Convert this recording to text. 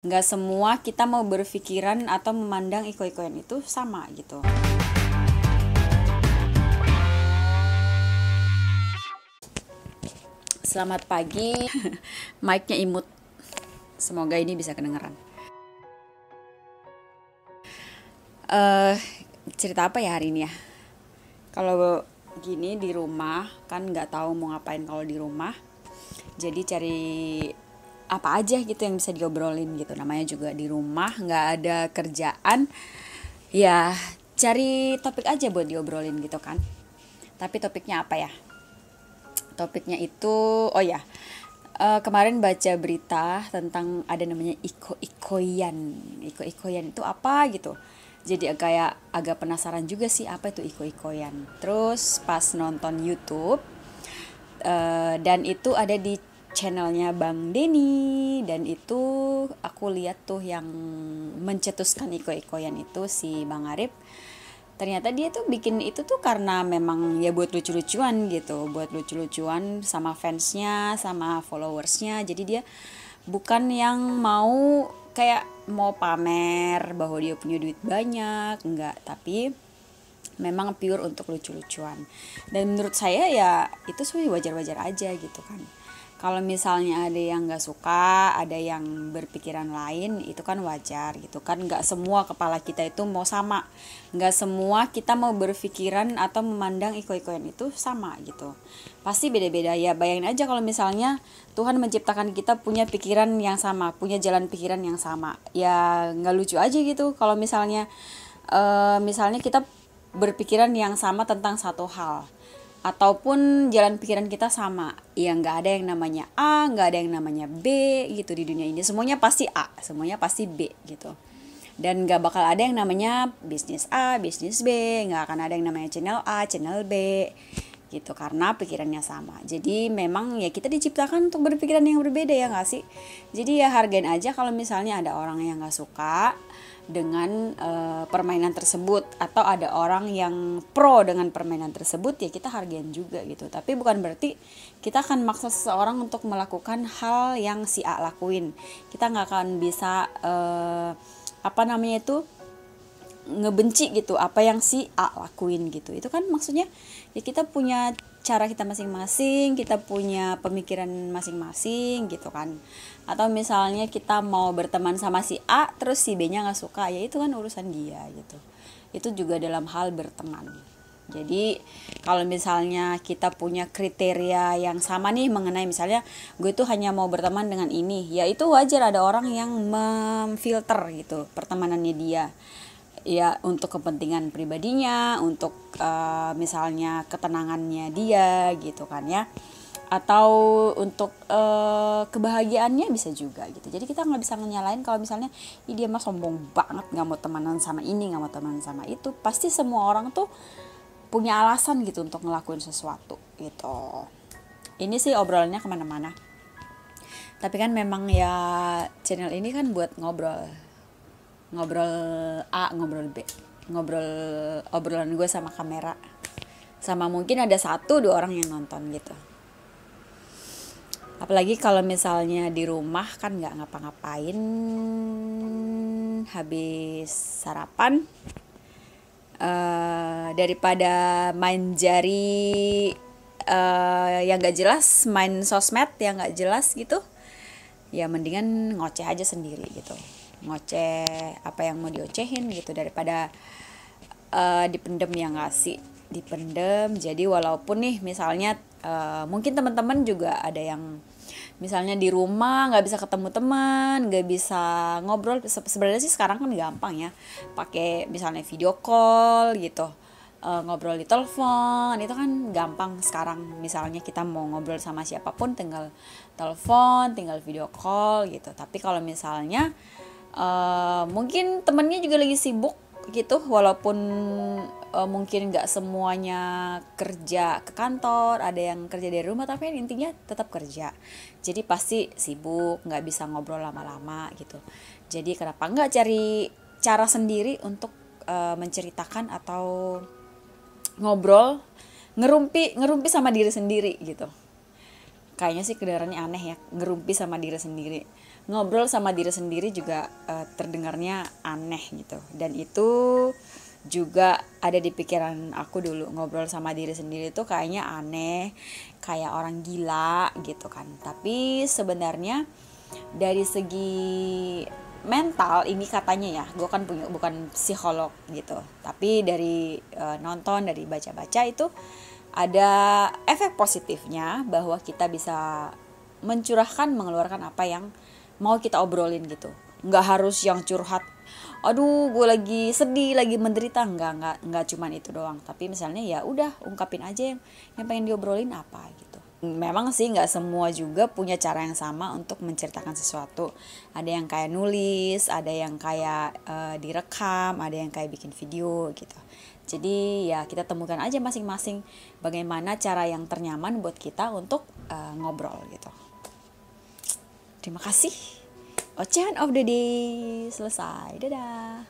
Nggak semua kita mau berpikiran atau memandang iko-ikoyan itu sama gitu. Selamat pagi. Mic-nya imut. Semoga ini bisa kedengeran. Cerita apa ya hari ini ya? Kalau gini di rumah kan nggak tahu mau ngapain kalau di rumah. Jadi cari apa aja gitu yang bisa diobrolin gitu. Namanya juga di rumah, nggak ada kerjaan. Ya cari topik aja buat diobrolin gitu kan. Tapi topiknya apa ya? Topiknya itu, oh ya, kemarin baca berita tentang ada namanya iko-ikoyan. Iko-ikoyan itu apa gitu. Jadi kayak agak penasaran juga sih apa itu iko-ikoyan. Terus pas nonton YouTube, dan itu ada di channelnya Bang Denny, dan itu aku lihat tuh yang mencetuskan iko-ikoyan itu si Bang Arif. Ternyata dia tuh bikin itu tuh karena memang ya buat lucu-lucuan gitu, buat lucu-lucuan sama fansnya, sama followersnya. Jadi dia bukan yang mau kayak mau pamer bahwa dia punya duit banyak, enggak, tapi memang pure untuk lucu-lucuan. Dan menurut saya ya itu sih wajar-wajar aja gitu kan. Kalau misalnya ada yang gak suka, ada yang berpikiran lain, itu kan wajar gitu kan. Gak semua kepala kita itu mau sama. Gak semua kita mau berpikiran atau memandang iko-ikoyan itu sama gitu. Pasti beda-beda ya. Bayangin aja kalau misalnya Tuhan menciptakan kita punya pikiran yang sama, punya jalan pikiran yang sama. Ya gak lucu aja gitu kalau misalnya kita berpikiran yang sama tentang satu hal, ataupun jalan pikiran kita sama. Ya nggak ada yang namanya A, nggak ada yang namanya B gitu di dunia ini. Semuanya pasti A, semuanya pasti B gitu. Dan nggak bakal ada yang namanya bisnis A, bisnis B. Nggak akan ada yang namanya channel A, channel B gitu, karena pikirannya sama. Jadi memang ya kita diciptakan untuk berpikiran yang berbeda, ya nggak sih? Jadi ya hargain aja kalau misalnya ada orang yang nggak suka dengan permainan tersebut, atau ada orang yang pro dengan permainan tersebut, ya kita hargain juga gitu. Tapi bukan berarti kita akan maksa seseorang untuk melakukan hal yang si A lakuin. Kita nggak akan bisa ngebenci gitu apa yang si A lakuin gitu. Itu kan maksudnya ya kita punya cara kita masing-masing, kita punya pemikiran masing-masing gitu kan. Atau misalnya kita mau berteman sama si A terus si B-nya nggak suka, ya itu kan urusan dia gitu. Itu juga dalam hal berteman. Jadi kalau misalnya kita punya kriteria yang sama nih mengenai misalnya gue tuh hanya mau berteman dengan ini, ya itu wajar ada orang yang memfilter gitu pertemanannya dia. Ya untuk kepentingan pribadinya, untuk misalnya ketenangannya dia gitu kan ya, atau untuk kebahagiaannya bisa juga gitu. Jadi kita nggak bisa nyalain kalau misalnya dia mah sombong banget nggak mau temenan sama ini, nggak mau temenan sama itu. Pasti semua orang tuh punya alasan gitu untuk ngelakuin sesuatu gitu. Ini sih obrolannya kemana-mana, tapi kan memang ya channel ini kan buat ngobrol A, ngobrol B, ngobrol obrolan gue sama kamera, sama mungkin ada 1-2 orang yang nonton gitu. Apalagi kalau misalnya di rumah kan nggak ngapa-ngapain, habis sarapan, daripada main jari yang nggak jelas, main sosmed yang nggak jelas gitu, ya mendingan ngoceh aja sendiri gitu. Ngoceh apa yang mau diocehin gitu, daripada dipendem, ya nggak sih, dipendem. Jadi walaupun nih misalnya mungkin teman-teman juga ada yang misalnya di rumah nggak bisa ketemu teman, nggak bisa ngobrol. Sebenarnya sih sekarang kan gampang ya, pakai misalnya video call gitu, ngobrol di telepon, itu kan gampang sekarang. Misalnya kita mau ngobrol sama siapapun tinggal telepon, tinggal video call gitu. Tapi kalau misalnya mungkin temennya juga lagi sibuk gitu, walaupun mungkin nggak semuanya kerja ke kantor, ada yang kerja dari rumah, tapi intinya tetap kerja. Jadi pasti sibuk, nggak bisa ngobrol lama-lama gitu. Jadi kenapa nggak cari cara sendiri untuk menceritakan atau ngobrol, ngerumpi sama diri sendiri gitu. Kayaknya sih kedengarannya aneh ya, ngerumpi sama diri sendiri. ngobrol sama diri sendiri juga terdengarnya aneh gitu. Dan itu juga ada di pikiran aku dulu, ngobrol sama diri sendiri tuh kayaknya aneh, kayak orang gila gitu kan. Tapi sebenarnya dari segi mental ini katanya ya, gue kan punya bukan psikolog gitu, tapi dari nonton, dari baca-baca itu ada efek positifnya bahwa kita bisa mencurahkan, mengeluarkan apa yang mau kita obrolin gitu. Nggak harus yang curhat, aduh gue lagi sedih, lagi menderita, nggak cuman itu doang. Tapi misalnya ya udah ungkapin aja yang pengen diobrolin apa gitu. Memang sih nggak semua juga punya cara yang sama untuk menceritakan sesuatu. Ada yang kayak nulis, ada yang kayak direkam, ada yang kayak bikin video gitu. Jadi ya kita temukan aja masing-masing bagaimana cara yang ternyaman buat kita untuk ngobrol gitu. Terima kasih. Ocehan of the day selesai. Dadah.